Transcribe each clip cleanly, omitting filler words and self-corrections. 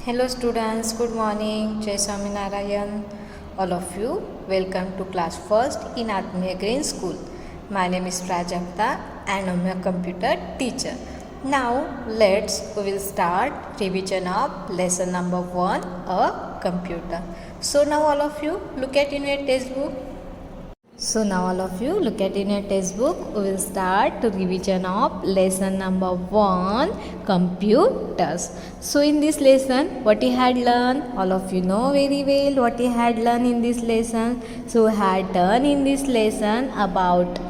Hello students, good morning. Jai Swaminarayan. All of you, welcome to class first in Atmiya Green School. My name is Prajakta and I'm a computer teacher. Now we will start revision of lesson number 1, a computer. So now all of you look at in your textbook. So now all of you look at in your textbook. We will start to revision of lesson number 1, computers. So in this lesson what we had learned, all of you know very well what we had learned in this lesson. So we had done in this lesson about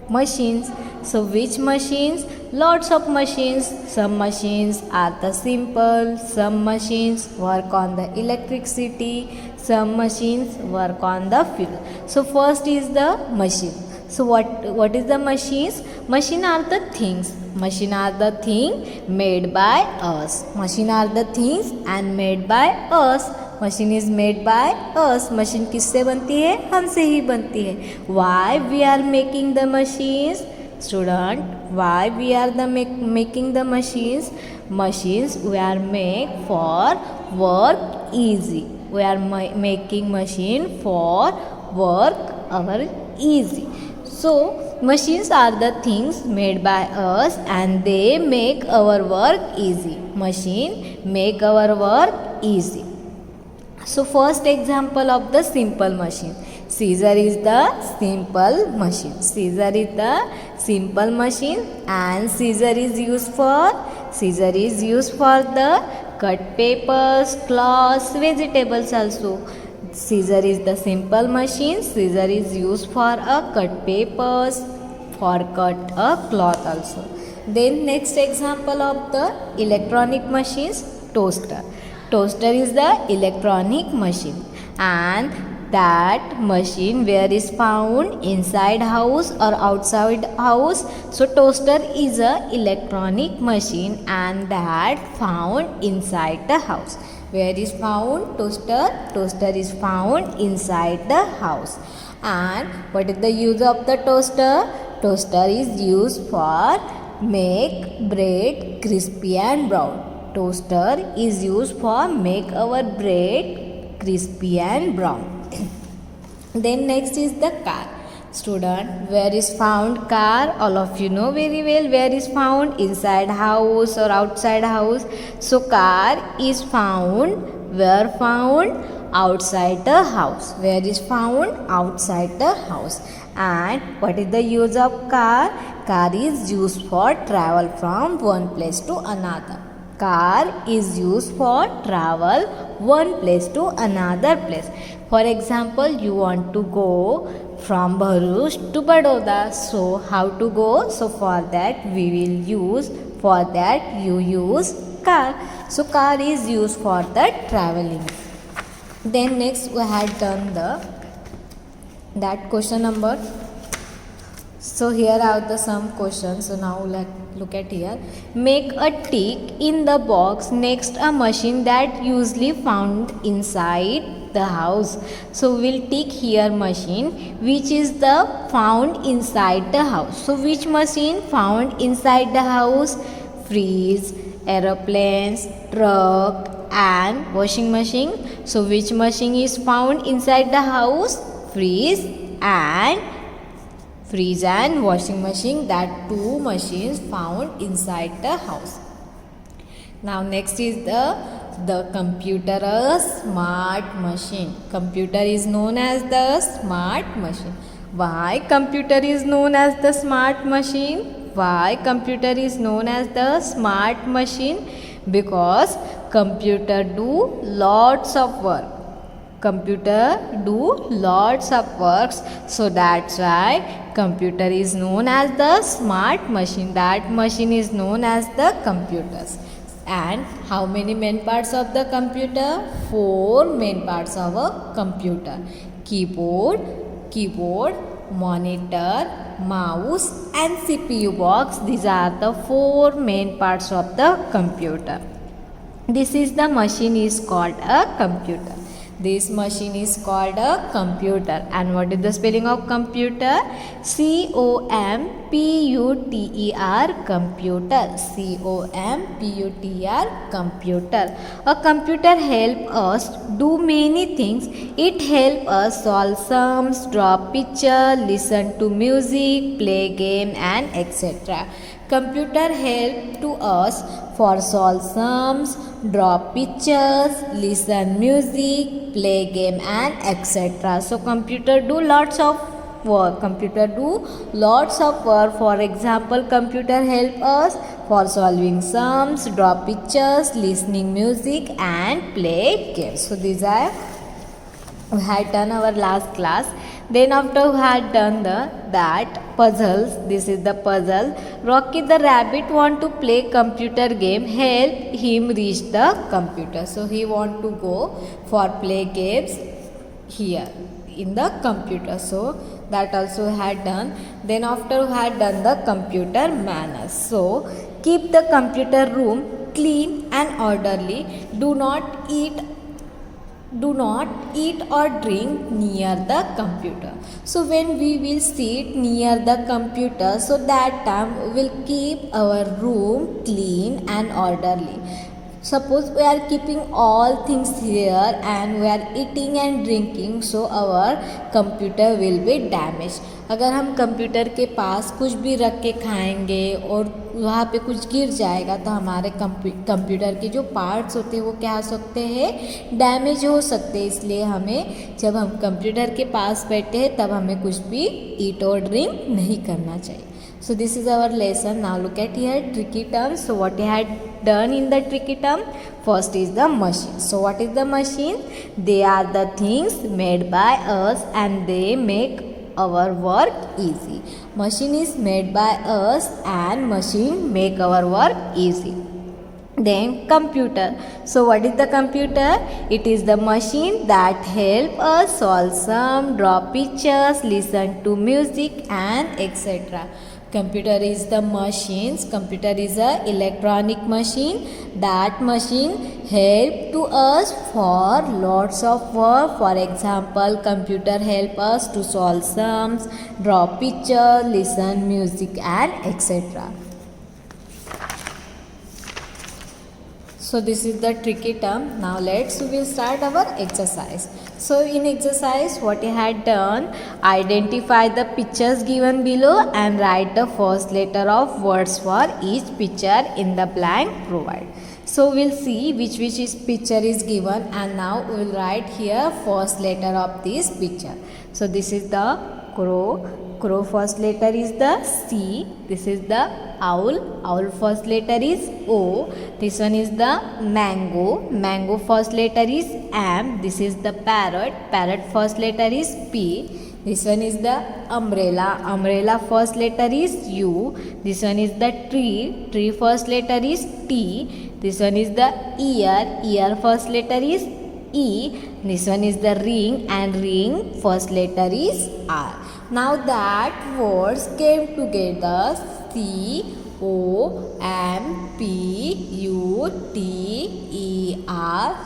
machines. So which machines? Lots of machines. Some machines are the simple, some machines work on the electricity, some machines work on the fuel. So first is the machine. So what is the machines? Machine are the things. Machine are the thing made by us. Machine are the things and made by us. Machine is made by us. Machine किससे बनती है? हमसे ही बनती है. Why we are making the machines? Student, why we are the making the machines? Machines we are make for work easy. We are making machine for work our easy. So machines are the things made by us and they make our work easy. Machine make our work easy. So first example of the simple machine. Scissor is the simple machine. Scissor is the simple machine and scissor is used for the cut papers, cloths, vegetables also. Scissor is the simple machine. Scissor is used for a cut papers, for cut a cloth also. Then next example of the electronic machines, toaster. Toaster is the electronic machine and that machine where is found inside house or outside house. So toaster is a electronic machine and that found inside the house. Where is found toaster? Toaster is found inside the house. And what is the use of the toaster? Toaster is used for make bread crispy and brown. Toaster is used for make our bread crispy and brown. Then next is the car. Student, where is found car? All of you know very well where is found, inside house or outside house. So car is found, where found? Outside the house. Where is found? Outside the house. And what is the use of car? Car is used for travel from one place to another. Car is used for travel one place to another place. For example, you want to go from Bharuch to Baroda. So how to go? So for that you use car. So car is used for the traveling. Then next we had done that question number. So here are the some questions. So now let's look at here. Make a tick in the box next a machine that usually found inside the house. So we'll tick here machine which is the found inside the house. So which machine found inside the house? Fridge, aeroplanes, truck and washing machine. So which machine is found inside the house? Fridge and washing machine. That two machines found inside the house. Now next is the computer, a smart machine. Computer is known as the smart machine. Why computer is known as the smart machine? Why computer is known as the smart machine? Because computer do lots of work. Computer do lots of works, so that's why computer is known as the smart machine. That machine is known as the computers. And how many main parts of the computer? 4 main parts of a computer. Keyboard, monitor, mouse and CPU box. These are the 4 main parts of the computer. This is the machine is called a computer. This machine is called a computer. And what is the spelling of computer? C-O-M-P-U-T-E-R, computer. C-O-M-P-U-T-E-R, computer. A computer helps us do many things. It helps us solve sums, draw picture, listen to music, play game and etc. Computer help to us for solve sums, draw pictures, listen music, play game and etc. So computer do lots of work. Computer do lots of work. For example, computer help us for solving sums, draw pictures, listening music and play games. So these are we had done our last class. Then after we had done that puzzles, this is the puzzle. Rocky the rabbit want to play computer game. Help him reach the computer. So he want to go for play games here in the computer. So that also had done. Then after we had done the computer manners. So keep the computer room clean and orderly. Do not eat or drink near the computer. So when we will sit near the computer, so that time we will keep our room clean and orderly. Suppose we are keeping all things here and we are eating and drinking, so our computer will be damaged. अगर हम computer के पास कुछ भी रख के खाएंगे और वहाँ पे कुछ गिर जाएगा तो हमारे कंप्यूटर के जो पार्ट्स होते हैं वो क्या हो सकते हैं, डैमेज हो सकते हैं. इसलिए हमें जब हम कंप्यूटर के पास बैठे हैं तब हमें कुछ भी ईट और ड्रिंक नहीं करना चाहिए. So this is our lesson. Now look at here tricky terms. So what we had done in the tricky term? First is the machine. So what is the machine? They are the things made by us and they make our work easy. Machine is made by us and machine make our work easy. Then computer. So what is the computer? It is the machine that help us solve sum, draw pictures, listen to music and etc. Computer is the machines. Computer is a electronic machine. That machine help to us for lots of work. For example, computer help us to solve sums, draw picture, listen music and etc. So this is the tricky term. Now we will start our exercise. So in exercise what we had done, identify the pictures given below and write the first letter of words for each picture in the blank provided. So we'll see which is picture is given and now we will write here first letter of this picture. So this is the crow. Crow first letter is the C. This is the owl. Owl first letter is O. This one is the mango. Mango first letter is M. This is the parrot. Parrot first letter is P. This one is the umbrella. Umbrella first letter is U. This one is the tree. Tree first letter is T. This one is the ear. Ear first letter is E. This one is the ring and ring first letter is R. Now that words came together, C-O-M-P-U-T-E-R.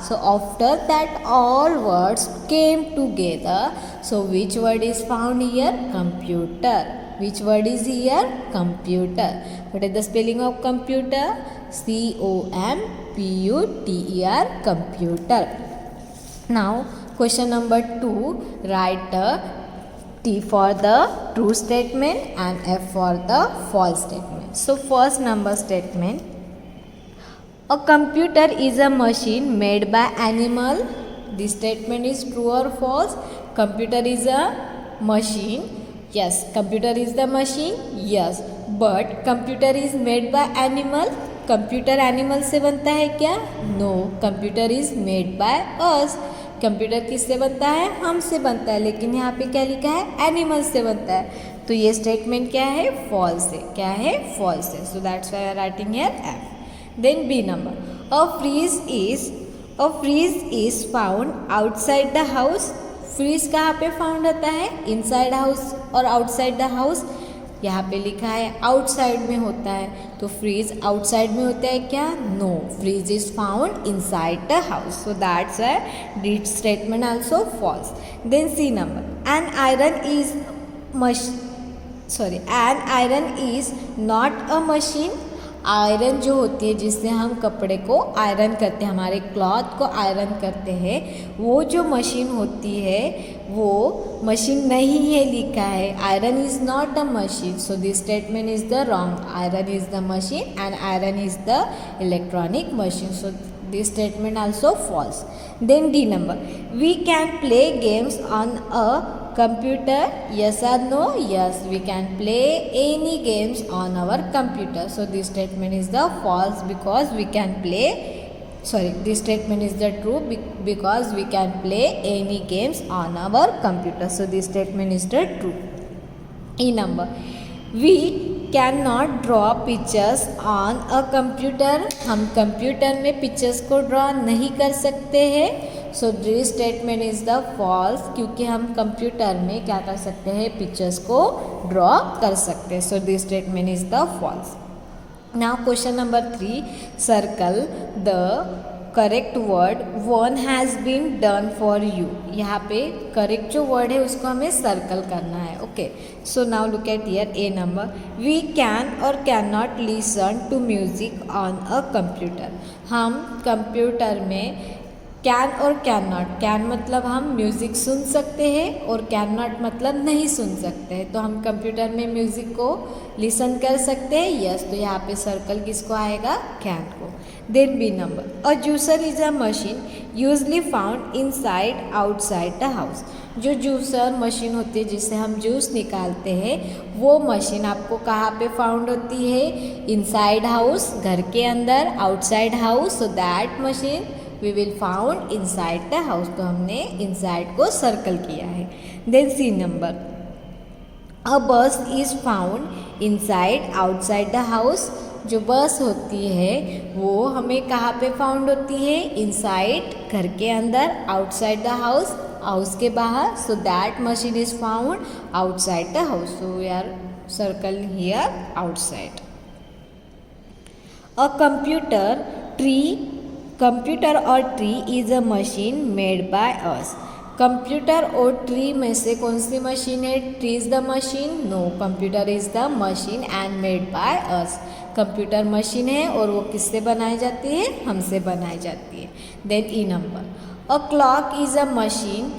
So after that all words came together. So which word is found here? Computer. Which word is here? Computer. What is the spelling of computer? C-O-M-P-U-T-E-R, computer. Now question number 2, write T for the true statement and F for the false statement. So first number statement, a computer is a machine made by animal. This statement is true or false? Computer is a machine. Yes. Computer is the machine. Yes. But computer is made by animal. Computer animal से बनता है क्या? No. Computer is made by us. Computer किससे बनता है? हमसे बनता है. लेकिन यहाँ पे क्या लिखा है? एनिमल से बनता है. तो ये स्टेटमेंट क्या है? फॉल्स है. क्या है? फॉल्स है. So that's why I am writing here F. Then B number, a fridge is found outside the house. Fridge कहाँ पे फाउंड होता है? इनसाइड हाउस और आउटसाइड द हाउस. यहाँ पे लिखा है आउटसाइड में होता है, तो फ्रीज आउटसाइड में होता है क्या? No, fridge is found inside the house, so that's a this statement also false. Then C number, an iron is not a machine. Iron जो होती है जिससे हम कपड़े को आयरन करते हैं, हमारे क्लॉथ को आयरन करते हैं, वो जो मशीन होती है वो मशीन नहीं है लिखा है. Iron is not the machine, so this statement is the wrong. Iron is the machine and iron is the electronic machine, so this statement also false. Then D number, we can play games on a computer, yes or no? Yes, we can play any games on our computer, so this statement is the false because we can play, this statement is the true because we can play any games on our computer, so this statement is the true. E number, we can not draw pictures on a computer. हम computer में pictures को draw नहीं कर सकते हैं, so this statement is the false, क्योंकि हम computer में क्या कर सकते हैं? पिक्चर्स को ड्रॉ कर सकते हैं, so this statement is the false. Now question number 3, circle the correct word one has been done for you. यहाँ पे करेक्ट जो वर्ड है उसको हमें सर्कल करना है. Okay, so now look at here. A number, we can or can not listen to music on a computer. हम computer में can or can not, can मतलब हम म्यूज़िक सुन सकते हैं और कैन नॉट मतलब नहीं सुन सकते हैं, तो हम कंप्यूटर में म्यूज़िक को लिसन कर सकते हैं. यस, तो यहाँ पे सर्कल किसको आएगा? कैन को. Then B number, a juicer is a machine usually found inside outside the house. जो जूसर मशीन होती है जिससे हम जूस निकालते हैं, वो मशीन आपको कहाँ पे फाउंड होती है? इनसाइड हाउस, घर के अंदर, outside house, so that machine we will found inside the house, तो हमने इनसाइड को सर्कल किया है. देन सी नंबर, अ बस is found inside outside the house. जो बस होती है वो हमें कहाँ पे फाउंड होती है? इनसाइड, घर के अंदर, आउटसाइड द हाउस, हाउस के बाहर, so that machine is found outside the house, so we are circle here outside. A computer और tree is a machine made by us. Computer और ट्री में से कौन सी मशीन है? Tree is the machine? No, computer is the machine and made by us. Computer machine है और वो किससे बनाई जाती है? हमसे बनाई जाती है. Then E number, a clock is a machine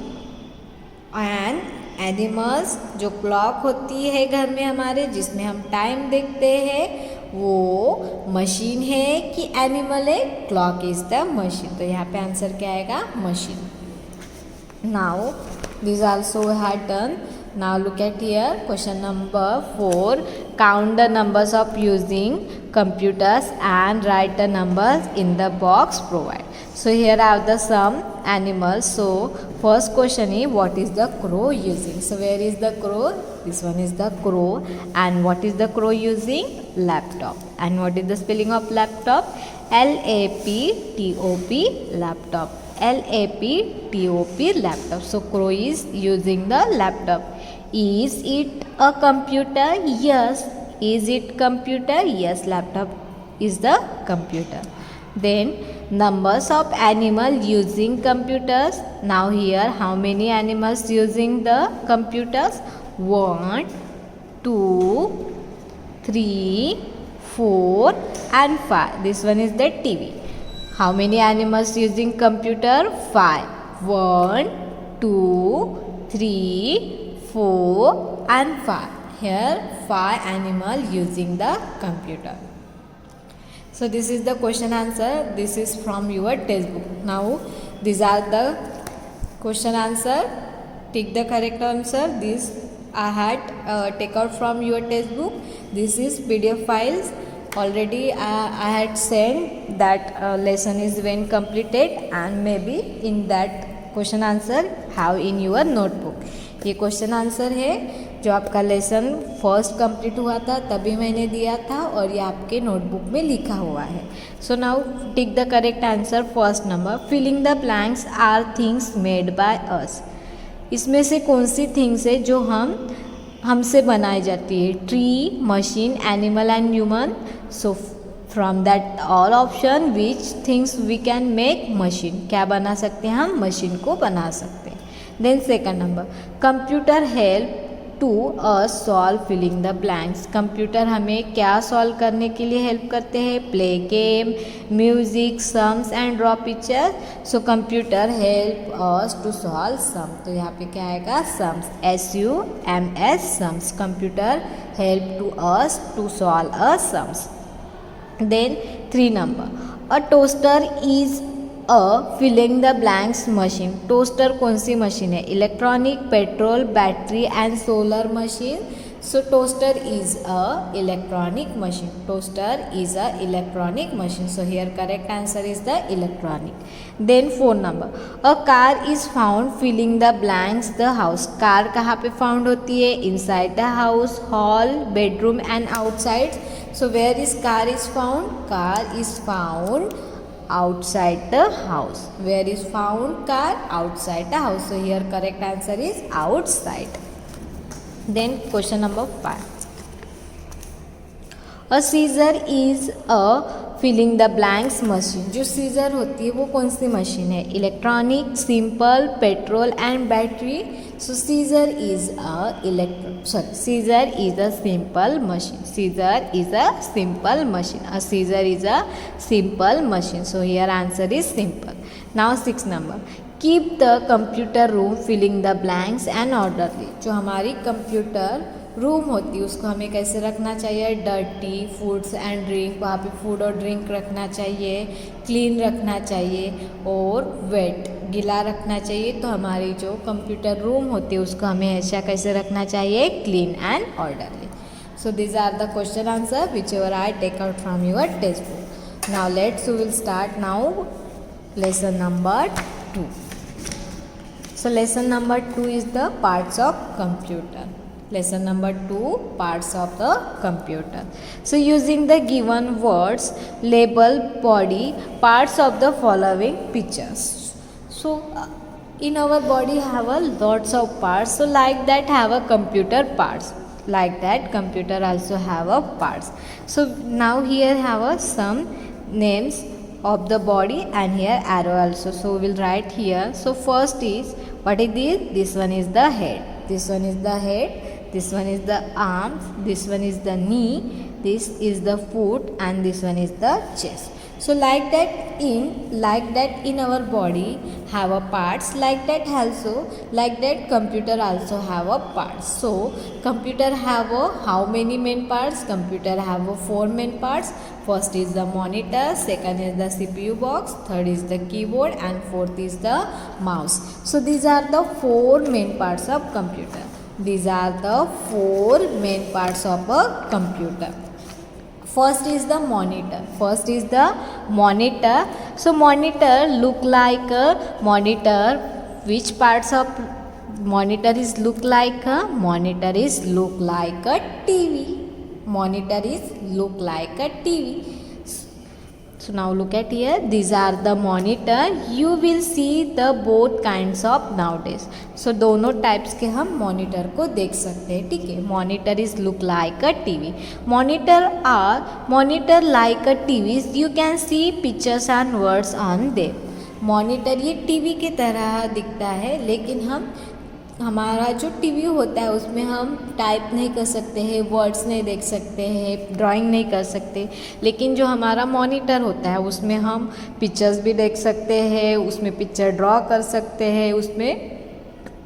and animals. जो क्लॉक होती है घर में हमारे, जिसमें हम टाइम देखते हैं, वो मशीन है कि एनिमल है? क्लॉक इज़ द मशीन, तो यहाँ पे आंसर क्या आएगा? Machine. Now this also we have done. Now look at here question number 4, count the numbers of using computers and write the numbers in the box provided. So here I have the some animals. So first question is, what is the crow using? So where is the crow? This one is the crow. And what is the crow using? Laptop. And what is the spelling of laptop? Laptop. Laptop. Laptop, laptop. So crow is using the laptop. Is it a computer? Yes. Is it computer? Yes, laptop is the computer. Then numbers of animal using computers. Now here how many animals using the computers? 1, 2, 3, 4 and 5. This one is the TV. How many animals using computer? 5. 1, 2, 3, 4 and 5. Here 5 animal using the computer. So this is the question answer. This is from your textbook. Now these are the question answer. Take the correct answer. This I had take out from your textbook. This is PDF files. Already I had sent that lesson is when completed, and maybe in that question answer have in your notebook. ये question answer है जो आपका lesson first complete हुआ था तभी मैंने दिया था, और ये आपके नोटबुक में लिखा हुआ है. So now tick the correct answer. First number, filling the blanks are things made by us. इसमें से कौन सी थिंग्स है जो हम हमसे बनाई जाती है, tree, machine, animal and human. So from that all option which things we can make machine. क्या बना सकते हैं हम? मशीन को बना सकते हैं. Then second number, computer help to us solve filling the blanks. Computer हमें क्या सॉल्व करने के लिए हेल्प करते हैं? Play game, music, sums and draw picture. So computer help us to solve sum. तो यहाँ पे क्या आएगा? Sums, SUMS, sums. Computer help to us to solve a sums. Then 3 number, a toaster is a filling the blanks machine. Toaster कौन सी machine है? Electronic, petrol, battery and solar machine. So toaster is a electronic machine. Toaster is a electronic machine. So here correct answer is the electronic. Then 4 number, a car is found filling the blanks the house. Car कहाँ पे found होती है? Inside the house, hall, bedroom and outside. So where is car is found? Car is found outside the house. Where is found car? Outside the house. So here correct answer is outside. Then question number 5, a scissor is a filling the blanks machine. जो scissor होती है वो कौन सी machine है? Electronic, simple, petrol and battery. So scissor is a scissor is a simple machine. Scissor is a simple machine. A scissor is a simple machine. So here answer is simple. Now 6 number, keep the computer room filling the blanks and orderly. जो हमारी computer room होती है उसको हमें कैसे रखना चाहिए? Dirty, foods and drink, वहाँ पे फूड और ड्रिंक रखना चाहिए, क्लीन रखना चाहिए और वेट, गीला रखना चाहिए. तो हमारी जो कंप्यूटर रूम होती है उसको हमें ऐसा कैसे रखना चाहिए? Clean and orderly. So this are the question answer which ever I take out from your text book. Now let's we will start now lesson number 2. So lesson number 2 is the parts of computer. Lesson number 2, parts of the computer. So using the given words, label body parts of the following pictures. So in our body have a lots of parts. So like that have a computer parts. Like that computer also have a parts. So now here have a some names of the body and here arrow also. So we will write here. So first is, what is this? This one is the head. This one is the head. This one is the arms. This one is the knee. This is the foot and this one is the chest. So like that in our body have a parts, like that also, like that computer also have a parts. So computer have a how many main parts? Computer have a 4 main parts. First is the monitor, second is the CPU box, third is the keyboard and fourth is the mouse. So these are the 4 main parts of computer. These are the 4 main parts of a computer. First is the monitor. First is the monitor. So monitor look like a monitor. Which parts of monitor is look like a? Monitor is look like a TV. Monitor is look like a TV. So now look at here. These are the monitor. You will see the both kinds of nowadays. So दोनों types के हम monitor को देख सकते हैं. ठीक है. Monitor is look like a TV. Monitor like a TV. You can see pictures and words on them. Monitor ये टीवी की तरह दिखता है लेकिन हमारा जो टीवी होता है उसमें हम टाइप नहीं कर सकते हैं, वर्ड्स नहीं देख सकते हैं, ड्राइंग नहीं कर सकते. लेकिन जो हमारा मॉनिटर होता है उसमें हम पिक्चर्स भी देख सकते हैं, उसमें पिक्चर ड्रॉ कर सकते हैं, उसमें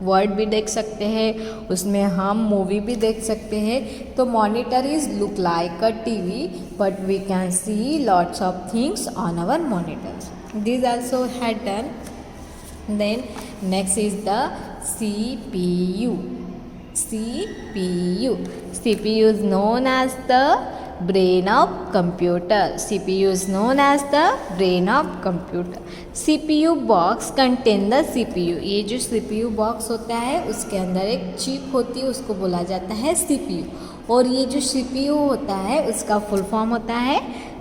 वर्ड भी देख सकते हैं, उसमें हम मूवी भी देख सकते हैं. तो monitor is look like a TV but we can see lots of things on our monitors. This also had done. Then next is the CPU. CPU is known as the brain of computer. CPU is known as the brain of computer. CPU box contain the CPU. ये जो CPU box होता है उसके अंदर एक chip होती है, उसको बोला जाता है CPU. और ये जो CPU होता है उसका फुल फॉर्म होता है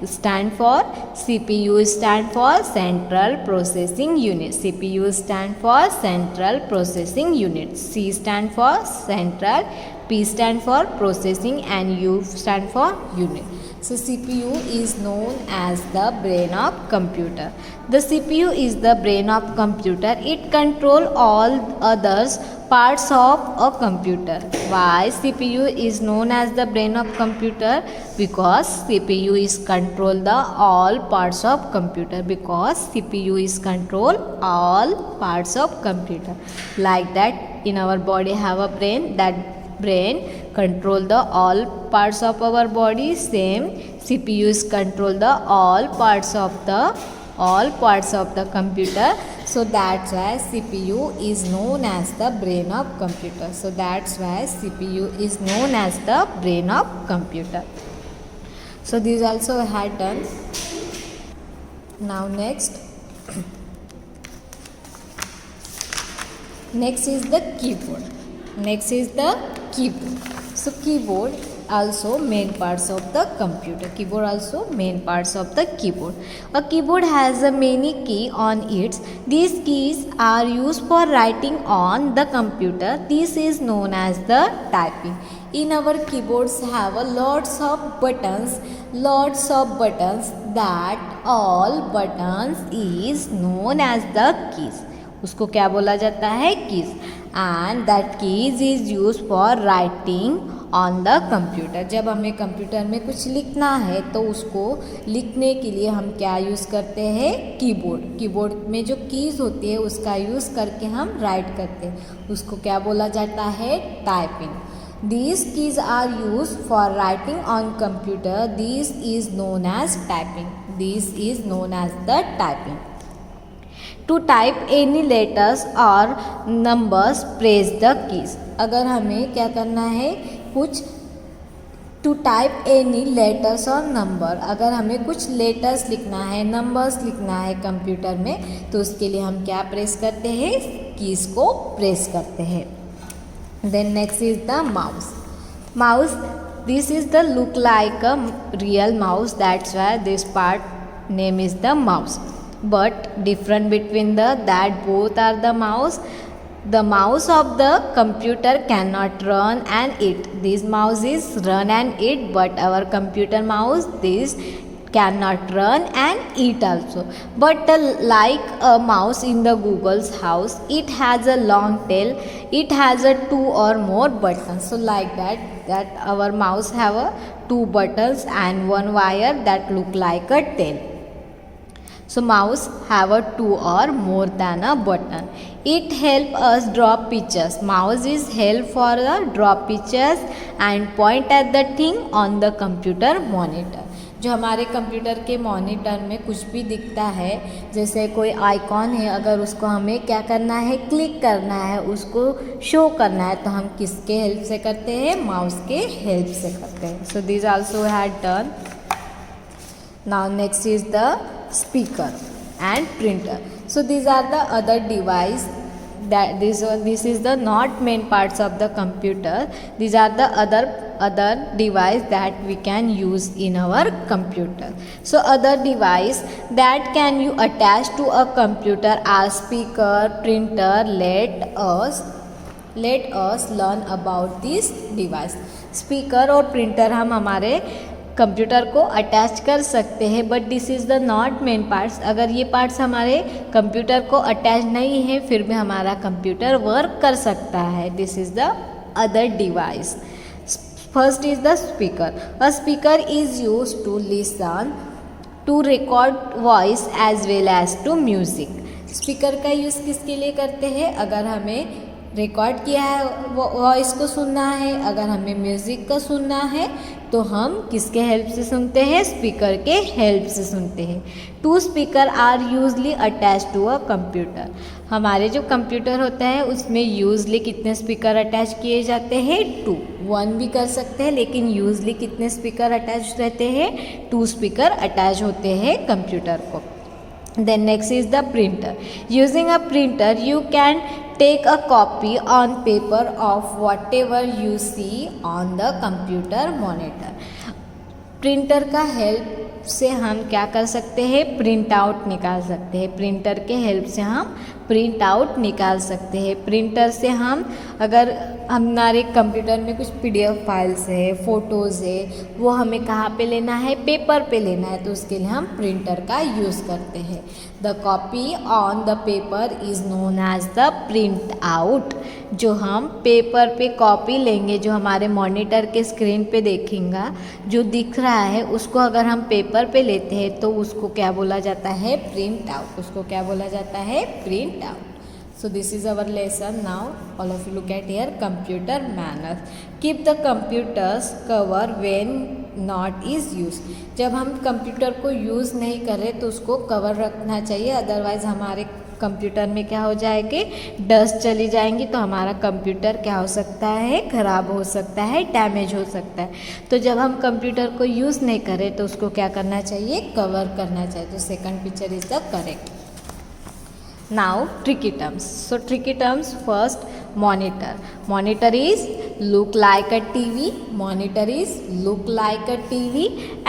stand for CPU stand for central processing unit. CPU stand for central processing unit. C stand for central P stand for processing and U stand for unit. So CPU is known as the brain of computer. The CPU is the brain of computer. It control all others parts of a computer. Why CPU is known as the brain of computer? Because CPU is control the all parts of computer. Because CPU is control all parts of computer. Like that, in our body have a brain. That brain control the all parts of our body. Same CPU is control the all parts of the computer. So that's why CPU is known as the brain of computer. So that's why CPU is known as the brain of computer. So this also I had done. Now next is the keyboard. Next is the keyboard. So keyboard also main parts of the computer. Keyboard also main parts of the keyboard. A keyboard has a many key on it. These keys are used for writing on the computer. This is known as the typing. In our keyboards have a lots of buttons. That all buttons is known as the keys. उसको क्या बोला जाता है? Keys. And that keys is use for writing on the computer. जब हमें computer में कुछ लिखना है तो उसको लिखने के लिए हम क्या यूज़ करते हैं? कीबोर्ड. कीबोर्ड में जो कीज़ होती है उसका यूज़ करके हम राइट करते हैं. उसको क्या बोला जाता है? Typing. These keys are used for writing on computer. This is known as typing. This is known as the typing. To type any letters or numbers, press the keys. अगर हमें क्या करना है? कुछ to type any letters or number, अगर हमें कुछ letters लिखना है, नंबर्स लिखना है कंप्यूटर में, तो उसके लिए हम क्या प्रेस करते हैं? कीज़ को प्रेस करते हैं. Then next is the mouse. Mouse, this is the look like a real mouse. That's why this part name is the mouse. But different between that both are the mouse. The mouse of the computer cannot run and eat. This mouse is run and eat, but our computer mouse this cannot run and eat also. But like a mouse in the Google's house, it has a long tail. It has a 2 or more buttons. So like that our mouse have a 2 buttons and 1 wire that look like a tail. So mouse have a 2 or more than a button. It help us draw pictures. Mouse is help for the draw pictures and point at the thing on the computer monitor. जो हमारे computer के monitor में कुछ भी दिखता है, जैसे कोई आइकॉन है, अगर उसको हमें क्या करना है? क्लिक करना है, उसको शो करना है, तो हम किसके हेल्प से करते हैं? माउस के हेल्प से करते हैं. So this also had done. Now next is the speaker and printer. So these are the other device that this is the not main parts of the computer. These are the other device that we can use in our computer. So other device that can you attach to a computer are speaker, printer. Let us learn about this device. Speaker और printer हम हमारे computer को attach कर सकते हैं, but this is the not main parts. अगर ये parts हमारे कंप्यूटर को अटैच नहीं है फिर भी हमारा कंप्यूटर वर्क कर सकता है. This is the other device. First is the speaker. A speaker is use to listen, to record voice as well as to music. Speaker का यूज़ किसके लिए करते हैं? अगर हमें रिकॉर्ड किया है वॉइस को सुनना है, अगर हमें म्यूज़िक को सुनना है, तो हम किसके हेल्प से सुनते हैं? स्पीकर के हेल्प से सुनते हैं. 2 speaker are usually attach to a computer. हमारे जो कंप्यूटर होता है उसमें यूजली कितने स्पीकर अटैच किए जाते हैं? 2. 1 भी कर सकते हैं, लेकिन यूजली कितने स्पीकर अटैच रहते हैं? 2 स्पीकर अटैच होते हैं कंप्यूटर को. Then next is the printer. Using a printer, you can take a copy on paper of whatever you see on the computer monitor. Printer का हेल्प से हम क्या कर सकते हैं, प्रिंट आउट निकाल सकते हैं। प्रिंटर के हेल्प से हम प्रिंट आउट निकाल सकते हैं। प्रिंटर से हम अगर हमारे कंप्यूटर में कुछ PDF फाइल्स है, फ़ोटोज़ है, वो हमें कहाँ पे लेना है, पेपर पे लेना है, तो उसके लिए हम प्रिंटर का यूज़ करते हैं। The copy on the paper is known as the print out. जो हम पेपर पे कॉपी लेंगे, जो हमारे मॉनिटर के स्क्रीन पे देखेंगे, जो दिख रहा है उसको अगर हम पेपर पे लेते हैं तो उसको क्या बोला जाता है, प्रिंट आउट। उसको क्या बोला जाता है, print out. So this is our lesson. Now all of you look at here, computer manners. Keep the computers cover when not is used. जब हम कंप्यूटर को यूज़ नहीं कर रहे तो उसको कवर रखना चाहिए, अदरवाइज़ हमारे कंप्यूटर में क्या हो जाएगी, डस्ट चली जाएंगी, तो हमारा कंप्यूटर क्या हो सकता है, ख़राब हो सकता है, डैमेज हो सकता है। तो जब हम कंप्यूटर को यूज़ नहीं करें तो उसको क्या करना चाहिए, कवर करना चाहिए। तो second picture is the correct. Now tricky terms. So tricky terms, first monitor. Monitor is look like a TV. Monitor is look like a TV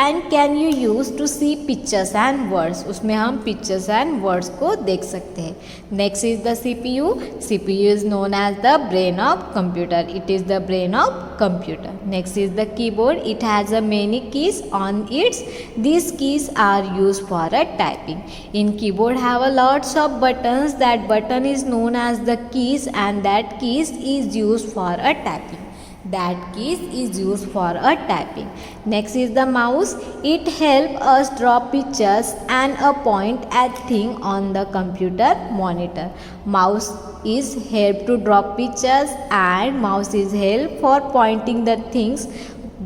and can you use to see pictures and words. उसमें हम pictures and words को देख सकते हैं. Next is the CPU. CPU is known as the brain of computer. It is the brain of computer. Next is the keyboard. It has a many keys on its. These keys are used for a typing. In keyboard have a lots of buttons. That button is known as the keys and that keys is used for a typing. That keys is used for a typing. Next is the mouse. It helps us draw pictures and a point at thing on the computer monitor. Mouse is help to draw pictures and mouse is help for pointing the things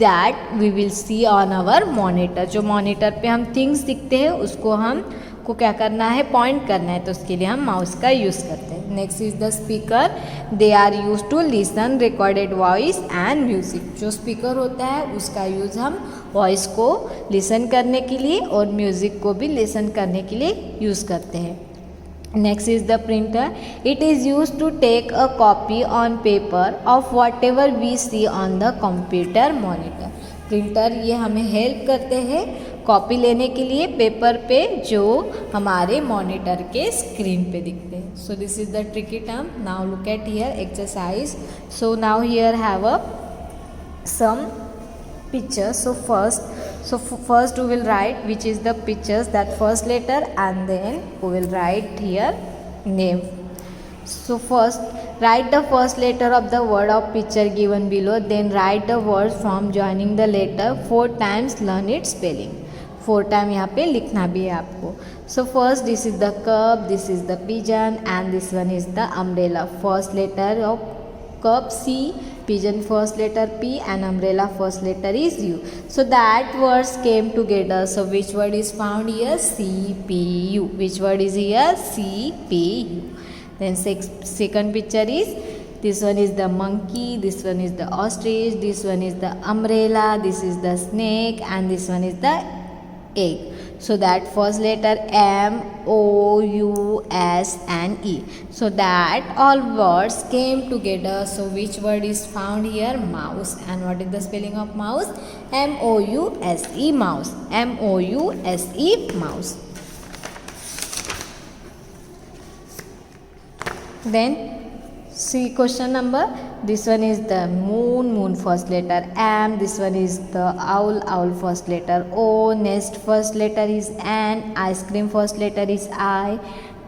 that we will see on our monitor. जो monitor पे हम things दिखते हैं उसको हम को क्या करना है, पॉइंट करना है, तो उसके लिए हम माउस का यूज़ करते हैं। Next is the speaker. They are use to listen recorded voice and music. जो स्पीकर होता है उसका यूज़ हम वॉइस को लिसन करने के लिए और म्यूज़िक को भी लिसन करने के लिए यूज़ करते हैं. Next is the printer. It is used to take a copy on paper of whatever we see on the computer monitor. Printer ये हमें हेल्प करते हैं कॉपी लेने के लिए पेपर पे जो हमारे मॉनिटर के स्क्रीन पे दिखते हैं. So this is the tricky term. Now look at here exercise. So now here have a sum pictures. So first we will write which is the pictures, that first letter, and then we will write here name. So first write the first letter of the word of picture given below, then write the words from joining the letter 4 times. Learn its spelling. 4 time यहाँ पे लिखना भी है आपको. So first this is the cup, this is the pigeon, and this one is the umbrella. First letter of cup C, pigeon first letter P, and umbrella first letter is U. So that words came together. So which word is found here? CPU. Which word is here? CPU. Then second picture is, this one is the monkey, this one is the ostrich, this one is the umbrella, this is the snake, and this one is the egg. So that first letter M, O, U, S and E. So that all words came together. So which word is found here? Mouse. And what is the spelling of mouse? M-O-U-S-E, mouse. M-O-U-S-E, mouse. Then see question number. This one is the moon, moon first letter M. This one is the owl, owl first letter O. Nest first letter is N. Ice cream first letter is I.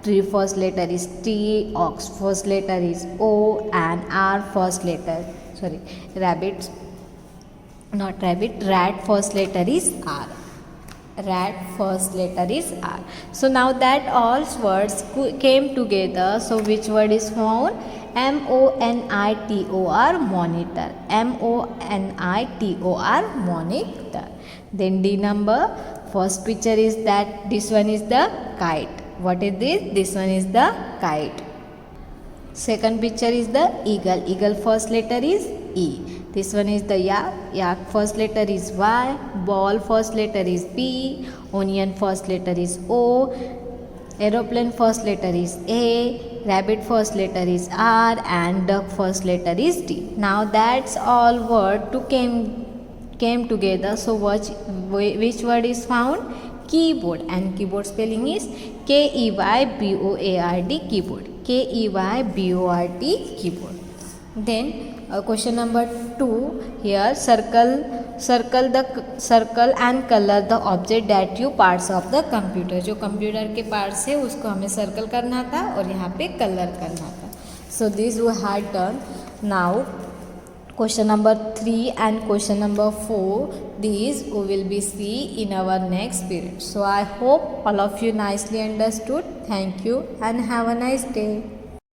Tree first letter is T. Ox first letter is O. And R first letter, sorry, rabbit, not rabbit, rat first letter is R. Rat first letter is R. So now that all words came together, so which word is found? M-O-N-I-T-O-R, monitor. M-O-N-I-T-O-R, monitor. Then D number. First picture is that this one is the kite. What is this? This one is the kite. Second picture is the eagle. Eagle first letter is E. This one is the yak. Yak first letter is Y. Ball first letter is B. Onion first letter is O. Aeroplane first letter is A. Rabbit first letter is R. And duck first letter is D. Now that's all word to came came together. So which word is found? Keyboard. And keyboard spelling is Keyboard. Keyboard. Keyboard. Keyboard. Then question number 2. Here circle and color the object that you parts of the computer. जो computer के parts है उसको हमें circle करना था और यहाँ पे कलर करना था. So this we had done. Now question number 3 and question number 4, these we will be see in our next period. So I hope all of you nicely understood. Thank you and have a nice day.